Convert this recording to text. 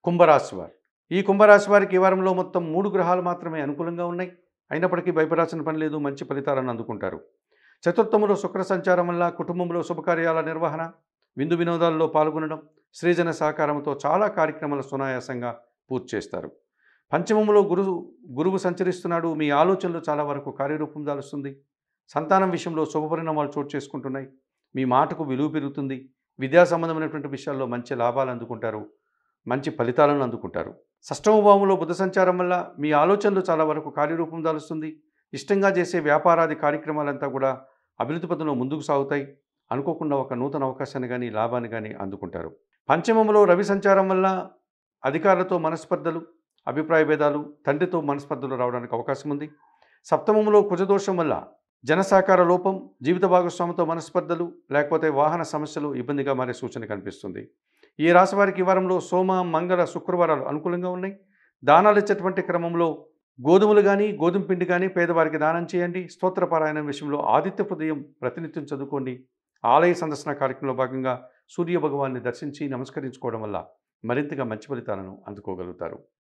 కుంభరాశి వారు. ఈ కుంభరాశి వారికి ఈ వారంలో మొత్తం 3 గ్రహాలు మాత్రమే అనుకూలంగా ఉన్నాయి. అయినప్పటికీ భయపడాల్సిన పని లేదు. మంచి ఫలితాలను అందుకుంటారు. చతుర్థములో శుక్ర సంచారం వల్ల కుటుంబంలో శుభకార్యాల నిర్వహణ, విందు వినోదాల్లో పాల్గొనడం, సృజన సహకారంతో చాలా కార్యక్రమాలు సునాయాసంగా పూర్తి చేస్తారు. పంచమములో గురువు సంచరిస్తున్నాడు. మీ ఆలోచనలు చాలా వరకు కార్యరూపం దాలుస్తుంది. సంతానం విషయంలో శుభపరిణామాలు చోటు చేసుకుంటున్నాయి. మీ మాటకు విలువ పెరుగుతుంది. విద్యా సంబంధమైనటువంటి విషయాల్లో మంచి లాభాలు అందుకుంటారు. మంచి ఫలితాలను అందుకుంటారు. షష్టమ భావంలో బుధ సంచారం వల్ల మీ ఆలోచనలు చాలా వరకు కార్యరూపం దాలుస్తుంది. ఇష్టంగా చేసే వ్యాపారాది కార్యక్రమాలంతా కూడా అభివృద్ధి పథంలో ముందుకు సాగుతాయి. అనుకోకుండా ఒక నూతన అవకాశాన్ని కానీ లాభాన్ని కానీ అందుకుంటారు. పంచమంలో రవి సంచారం వల్ల అధికారులతో మనస్పర్ధలు, అభిప్రాయ భేదాలు, తండ్రితో మనస్పర్ధలు రావడానికి అవకాశం ఉంది. సప్తమంలో కుజదోషం వల్ల జనసహకార లోపం, జీవిత భాగస్వామితో మనస్పర్ధలు, లేకపోతే వాహన సమస్యలు ఇబ్బందిగా మారే సూచన కనిపిస్తుంది. ఈ రాశి వారికి ఈ వారంలో సోమ, మంగళ, శుక్రవారాలు అనుకూలంగా ఉన్నాయి. దానాలు ఇచ్చేటువంటి క్రమంలో గోధుమలు కానీ, గోధుమ పిండి కానీ పేదవారికి దానం చేయండి. స్తోత్ర పారాయణం విషయంలో ఆదిత్య హృదయం ప్రతినిత్యం చదువుకోండి. ఆలయ సందర్శన కార్యక్రమంలో భాగంగా సూర్య భగవాన్ని దర్శించి నమస్కరించుకోవడం వల్ల మరింతగా మంచి ఫలితాలను అందుకోగలుగుతారు.